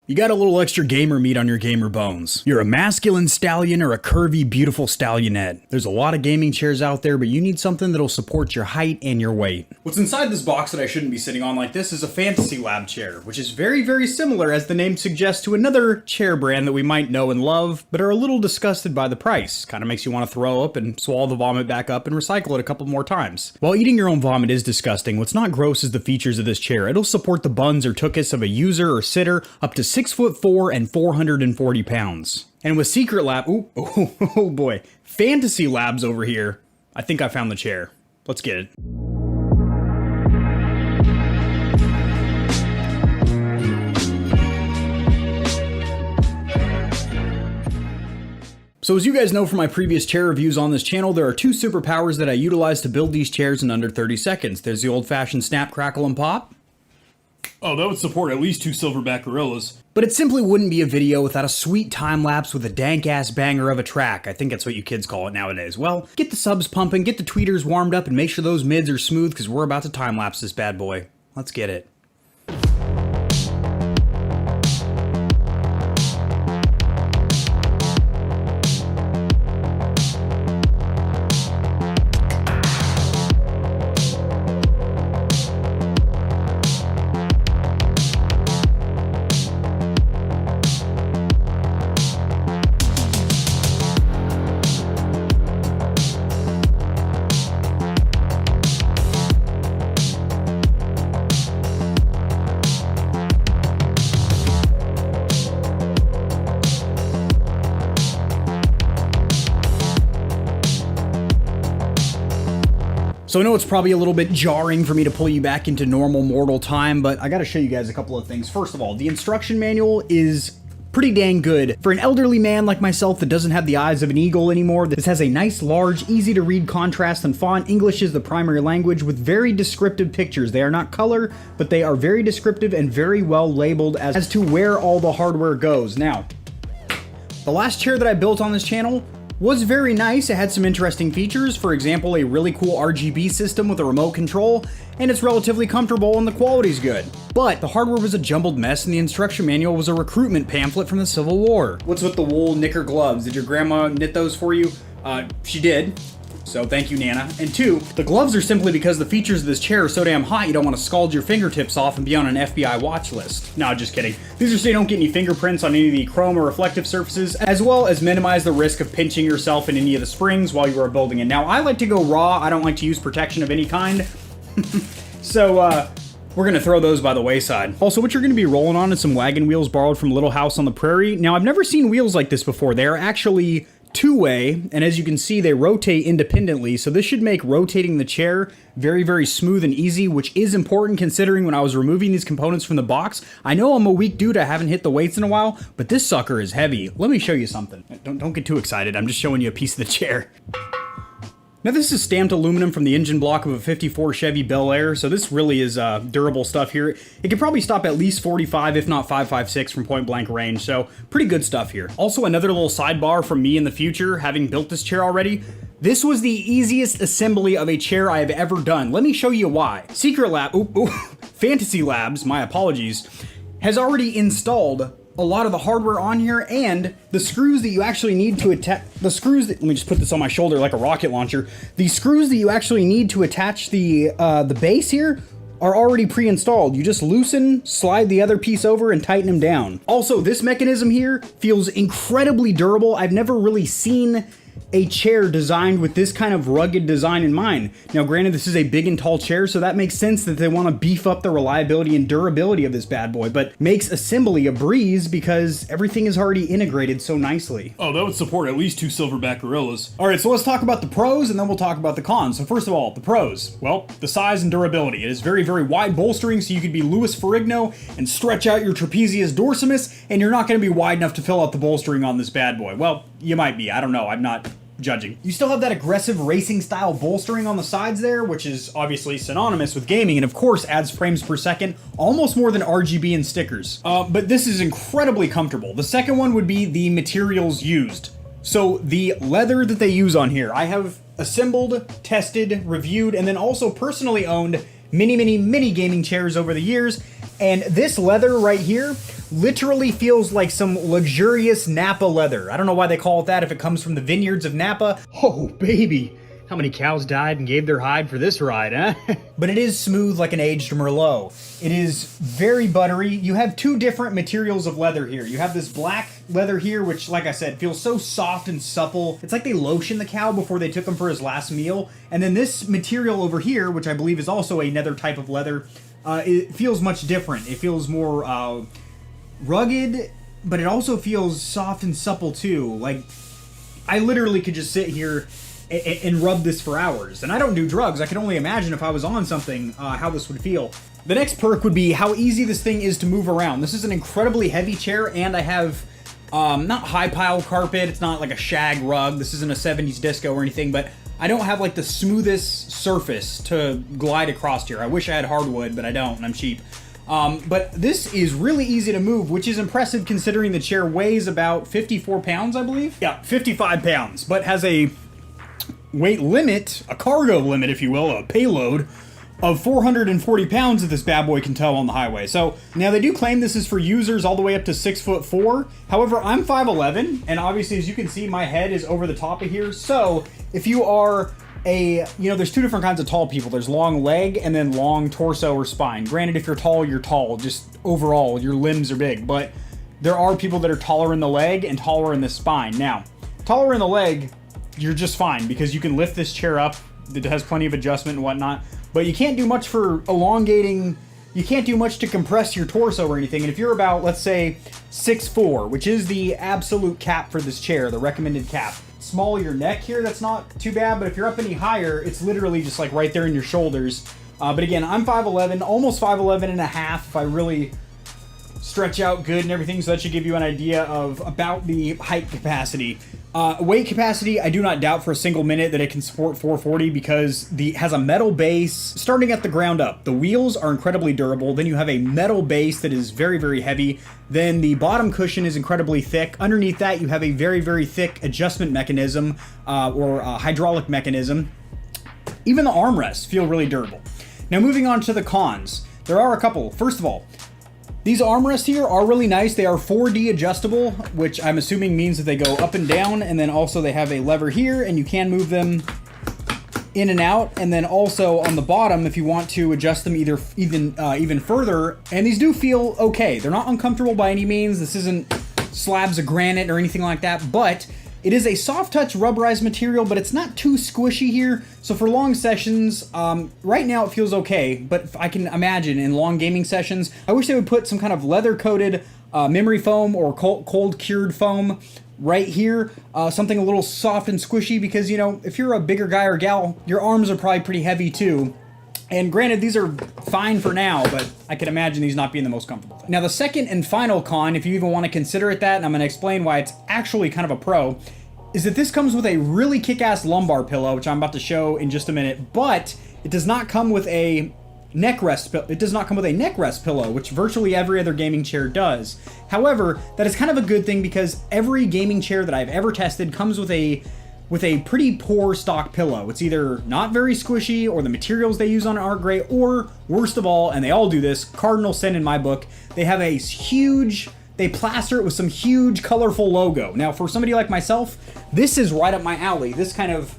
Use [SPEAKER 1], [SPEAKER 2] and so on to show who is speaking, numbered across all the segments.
[SPEAKER 1] You got a little extra gamer meat on your gamer bones. You're a masculine stallion or a curvy, beautiful stallionette. There's a lot of gaming chairs out there, but you need something that'll support your height and your weight. What's inside this box that I shouldn't be sitting on like this is a FANTASYLAB chair, which is very, very similar, as the name suggests, to another chair brand that we might know and love, but are a little disgusted by the price. Kind of makes you want to throw up and swallow the vomit back up and recycle it a couple more times. While eating your own vomit is disgusting, what's not gross is the features of this chair. It'll support the buns or tuchus of a user or sitter up to 6'4" and 440 pounds. And with Secret Lab, oh boy, FANTASYLABs over here, I think I found the chair. Let's get it. So as you guys know from my previous chair reviews on this channel, there are two superpowers that I utilize to build these chairs in under 30 seconds. There's the old-fashioned snap, crackle, and pop.
[SPEAKER 2] Oh, that would support at least 2 silverback gorillas.
[SPEAKER 1] But it simply wouldn't be a video without a sweet time-lapse with a dank-ass banger of a track. I think that's what you kids call it nowadays. Well, get the subs pumping, get the tweeters warmed up, and make sure those mids are smooth, because we're about to time-lapse this bad boy. Let's get it. So I know it's probably a little bit jarring for me to pull you back into normal mortal time, but I gotta show you guys a couple of things. First of all, the instruction manual is pretty dang good. For an elderly man like myself that doesn't have the eyes of an eagle anymore, this has a nice, large, easy to read contrast and font. English is the primary language with very descriptive pictures. They are not color, but they are very descriptive and very well labeled as to where all the hardware goes. Now, the last chair that I built on this channel was very nice. It had some interesting features, for example, a really cool RGB system with a remote control, and it's relatively comfortable and the quality's good. But the hardware was a jumbled mess and the instruction manual was a recruitment pamphlet from the Civil War. What's with the wool knicker gloves? Did your grandma knit those for you? She did. So thank you, Nana. And two, the gloves are simply because the features of this chair are so damn hot you don't want to scald your fingertips off and be on an FBI watch list. No, just kidding. These are so you don't get any fingerprints on any of the chrome or reflective surfaces, as well as minimize the risk of pinching yourself in any of the springs while you are building it. Now, I like to go raw. I don't like to use protection of any kind. So, we're going to throw those by the wayside. Also, what you're going to be rolling on is some wagon wheels borrowed from Little House on the Prairie. Now, I've never seen wheels like this before. They are actually two-way, and as you can see, they rotate independently, so this should make rotating the chair very, very smooth and easy, which is important considering when I was removing these components from the box. I know I'm a weak dude, I haven't hit the weights in a while, but this sucker is heavy. Let me show you something. Don't get too excited, I'm just showing you a piece of the chair. Now this is stamped aluminum from the engine block of a 54 Chevy Bel Air, so this really is durable stuff here. It can probably stop at least 45, if not 5.56 from point blank range, so pretty good stuff here. Also another little sidebar from me in the future, having built this chair already. This was the easiest assembly of a chair I have ever done. Let me show you why. Secret Lab, FANTASYLABs, my apologies, has already installed a lot of the hardware on here, and the screws that you actually need to attach, let me just put this on my shoulder like a rocket launcher. The screws that you actually need to attach the base here are already pre-installed. You just loosen, slide the other piece over, and tighten them down. Also, this mechanism here feels incredibly durable. I've never really seen a chair designed with this kind of rugged design in mind. Now granted, this is a big and tall chair, so that makes sense that they want to beef up the reliability and durability of this bad boy, but makes assembly a breeze because everything is already integrated so nicely.
[SPEAKER 2] Oh, that would support at least 2 silverback gorillas.
[SPEAKER 1] Alright, so let's talk about the pros and then we'll talk about the cons. So first of all, the pros. Well, the size and durability. It is very, very wide bolstering, so you could be Louis Ferrigno and stretch out your trapezius dorsimus, and you're not going to be wide enough to fill out the bolstering on this bad boy. Well, you might be. I don't know. I'm not judging. You still have that aggressive racing style bolstering on the sides there, which is obviously synonymous with gaming and of course adds frames per second, almost more than RGB and stickers. But this is incredibly comfortable. The second one would be the materials used. So the leather that they use on here, I have assembled, tested, reviewed, and then also personally owned many gaming chairs over the years. And this leather right here literally feels like some luxurious Napa leather. I don't know why they call it that if it comes from the vineyards of Napa. Oh, baby. How many cows died and gave their hide for this ride, huh? But it is smooth like an aged Merlot. It is very buttery. You have two different materials of leather here. You have this black leather here, which, like I said, feels so soft and supple. It's like they lotioned the cow before they took him for his last meal. And then this material over here, which I believe is also another type of leather, it feels much different. It feels more rugged, but it also feels soft and supple too. Like, I literally could just sit here and rub this for hours. And I don't do drugs. I can only imagine if I was on something, how this would feel. The next perk would be how easy this thing is to move around. This is an incredibly heavy chair, and I have not high pile carpet. It's not like a shag rug. This isn't a 70s disco or anything, but I don't have like the smoothest surface to glide across here. I wish I had hardwood, but I don't, and I'm cheap. But this is really easy to move, which is impressive considering the chair weighs about 54 pounds, I believe. Yeah, 55 pounds, but has a weight limit, a cargo limit, if you will, a payload of 440 pounds that this bad boy can tow on the highway. So now they do claim this is for users all the way up to 6'4". However, I'm 5'11", and obviously, as you can see, my head is over the top of here. So if you are there's two different kinds of tall people. There's long leg and then long torso or spine. Granted, if you're tall, you're tall. Just overall, your limbs are big. But there are people that are taller in the leg and taller in the spine. Now, taller in the leg, you're just fine because you can lift this chair up. It has plenty of adjustment and whatnot, but you can't do much for elongating. You can't do much to compress your torso or anything. And if you're about, let's say, 6'4", which is the absolute cap for this chair, the recommended cap. Small your neck here, that's not too bad, but if you're up any higher, it's literally just like right there in your shoulders. But again, I'm 5'11", almost 5'11 and a half if I really stretch out good and everything, so that should give you an idea of about the height capacity. Weight capacity, I do not doubt for a single minute that it can support 440 because it has a metal base starting at the ground up. The wheels are incredibly durable. Then you have a metal base that is very, very heavy. Then the bottom cushion is incredibly thick. Underneath that, you have a very, very thick adjustment mechanism or hydraulic mechanism. Even the armrests feel really durable. Now moving on to the cons. There are a couple. First of all, these armrests here are really nice. They are 4D adjustable, which I'm assuming means that they go up and down, and then also they have a lever here, and you can move them in and out. And then also on the bottom, if you want to adjust them even further, and these do feel okay. They're not uncomfortable by any means. This isn't slabs of granite or anything like that, but it is a soft touch rubberized material, but it's not too squishy here. So for long sessions, right now it feels okay, but I can imagine in long gaming sessions, I wish they would put some kind of leather coated memory foam or cold cured foam right here. Something a little soft and squishy because, if you're a bigger guy or gal, your arms are probably pretty heavy too. And granted, these are fine for now, but I can imagine these not being the most comfortable thing. Now, the second and final con, if you even want to consider it that, and I'm going to explain why it's actually kind of a pro, is that this comes with a really kick-ass lumbar pillow, which I'm about to show in just a minute, but it does not come with a neck rest. It does not come with a neck rest pillow, which virtually every other gaming chair does. However, that is kind of a good thing because every gaming chair that I've ever tested comes with a pretty poor stock pillow. It's either not very squishy, or the materials they use on it aren't great, or worst of all, and they all do this, cardinal sin in my book, they have they plaster it with some huge colorful logo. Now, for somebody like myself, this is right up my alley. This kind of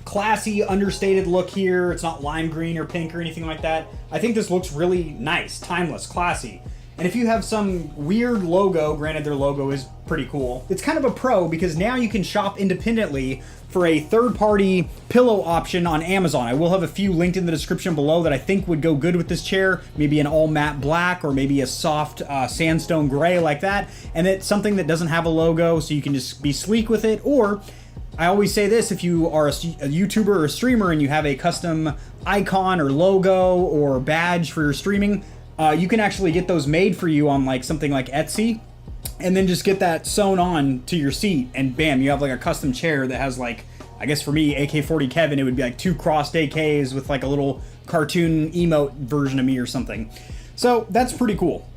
[SPEAKER 1] classy, understated look here. It's not lime green or pink or anything like that. I think this looks really nice, timeless, classy. And if you have some weird logo, granted their logo is pretty cool, it's kind of a pro because now you can shop independently for a third-party pillow option on Amazon. I will have a few linked in the description below that I think would go good with this chair. Maybe an all matte black or maybe a soft sandstone gray like that. And it's something that doesn't have a logo so you can just be sleek with it. Or I always say this, if you are a YouTuber or a streamer and you have a custom icon or logo or badge for your streaming, you can actually get those made for you on like something like Etsy, and then just get that sewn on to your seat, and bam, you have like a custom chair that has like, I guess for me, AK-40 Kevin, it would be like 2 crossed AKs with like a little cartoon emote version of me or something. So that's pretty cool.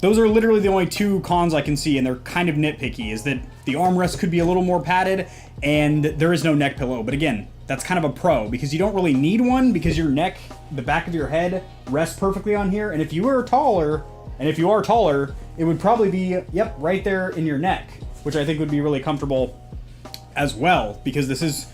[SPEAKER 1] Those are literally the only 2 cons I can see, and they're kind of nitpicky, is that the armrest could be a little more padded, and there is no neck pillow. But again, that's kind of a pro, because you don't really need one, because your neck, the back of your head, rests perfectly on here. And if you are taller, it would probably be, yep, right there in your neck, which I think would be really comfortable as well, because this is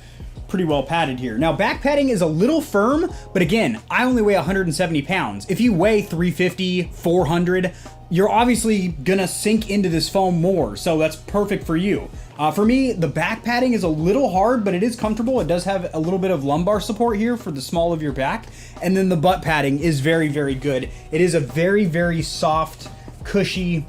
[SPEAKER 1] pretty well padded here. Now, back padding is a little firm, but again, I only weigh 170 pounds. If you weigh 350, 400, you're obviously gonna sink into this foam more, so that's perfect for you. For me, the back padding is a little hard, but it is comfortable. It does have a little bit of lumbar support here for the small of your back, and then the butt padding is very, very good. It is a very, very soft, cushy,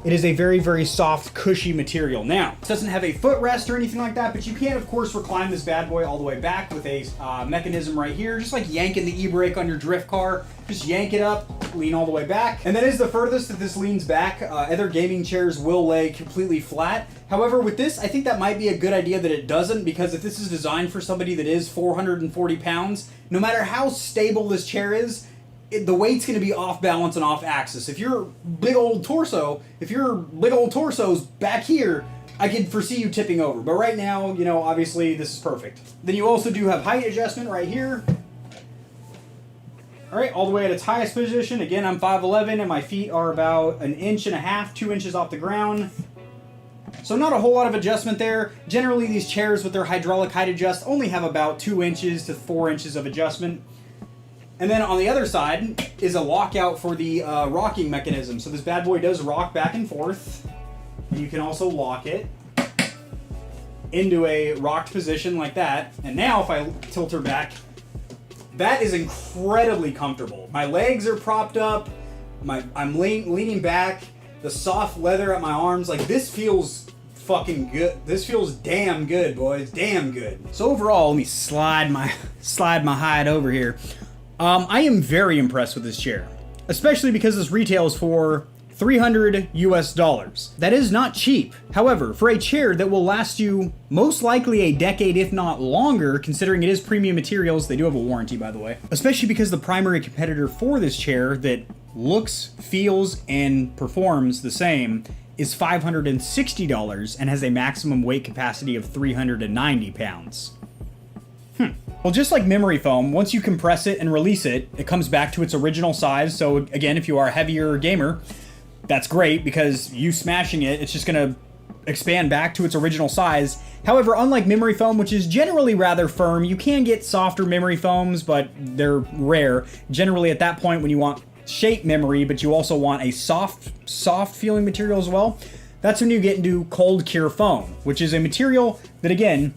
[SPEAKER 1] it is a very, very soft, cushy material. Now, it doesn't have a footrest or anything like that, but you can, of course, recline this bad boy all the way back with a mechanism right here, just like yanking the e-brake on your drift car. Just yank it up, lean all the way back. And that is the furthest that this leans back. Other gaming chairs will lay completely flat. However, with this, I think that might be a good idea that it doesn't, because if this is designed for somebody that is 440 pounds, no matter how stable this chair is, the weight's going to be off balance and off axis. If your big old torso's back here, I could foresee you tipping over. But right now, you know, obviously this is perfect. Then you also do have height adjustment right here. All right, all the way at its highest position. Again, I'm 5'11", and my feet are about 1.5 inches, 2 inches off the ground. So not a whole lot of adjustment there. Generally, these chairs with their hydraulic height adjust only have about 2 inches to 4 inches of adjustment. And then on the other side is a lockout for the rocking mechanism. So this bad boy does rock back and forth. And you can also lock it into a rocked position like that. And now if I tilt her back, that is incredibly comfortable. My legs are propped up. I'm leaning back. The soft leather at my arms, like, this feels fucking good. This feels damn good, boys. Damn good. So overall, let me slide my hide over here. I am very impressed with this chair, especially because this retails for $300 US. That is not cheap. However, for a chair that will last you most likely a decade, if not longer, considering it is premium materials, they do have a warranty, by the way, especially because the primary competitor for this chair that looks, feels, and performs the same is $560 and has a maximum weight capacity of 390 pounds. Well, just like memory foam, once you compress it and release it, it comes back to its original size. So again, if you are a heavier gamer, that's great, because you smashing it, it's just gonna expand back to its original size. However, unlike memory foam, which is generally rather firm, you can get softer memory foams, but they're rare. Generally at that point when you want shape memory, but you also want a soft feeling material as well, that's when you get into cold cure foam, which is a material that, again,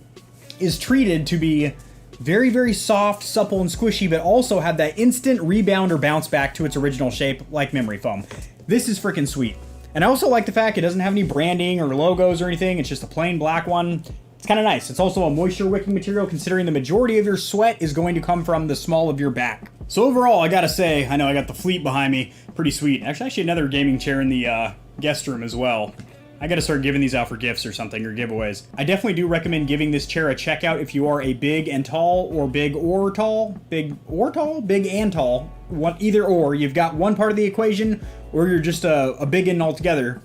[SPEAKER 1] is treated to be very, very soft, supple, and squishy, but also have that instant rebound or bounce back to its original shape like memory foam. This is freaking sweet. And I also like the fact it doesn't have any branding or logos or anything. It's just a plain black one. It's kind of nice. It's also a moisture wicking material, considering the majority of your sweat is going to come from the small of your back. So overall, I gotta say, I know I got the Fleet behind me. Pretty sweet. Actually another gaming chair in the guest room as well. I gotta start giving these out for gifts or something, or giveaways. I definitely do recommend giving this chair a check out if you are a big and tall, or big or tall, big and tall. Either or. You've got one part of the equation, or you're just a big and altogether.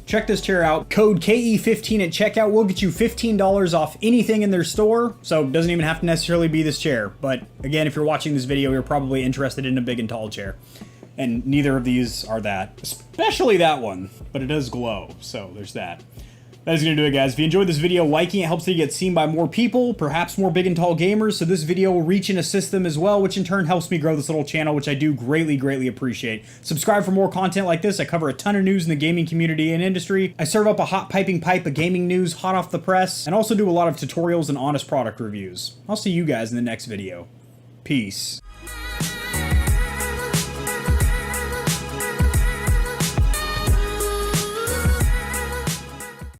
[SPEAKER 1] Check this chair out. Code KE15 at checkout will get you $15 off anything in their store, so it doesn't even have to necessarily be this chair. But again, if you're watching this video, you're probably interested in a big and tall chair. And neither of these are that. Especially that one. But it does glow, so there's that. That is going to do it, guys. If you enjoyed this video, liking it helps it get seen by more people, perhaps more big and tall gamers, so this video will reach and assist them as well, which in turn helps me grow this little channel, which I do greatly, greatly appreciate. Subscribe for more content like this. I cover a ton of news in the gaming community and industry. I serve up a hot piping pipe of gaming news, hot off the press, and also do a lot of tutorials and honest product reviews. I'll see you guys in the next video. Peace.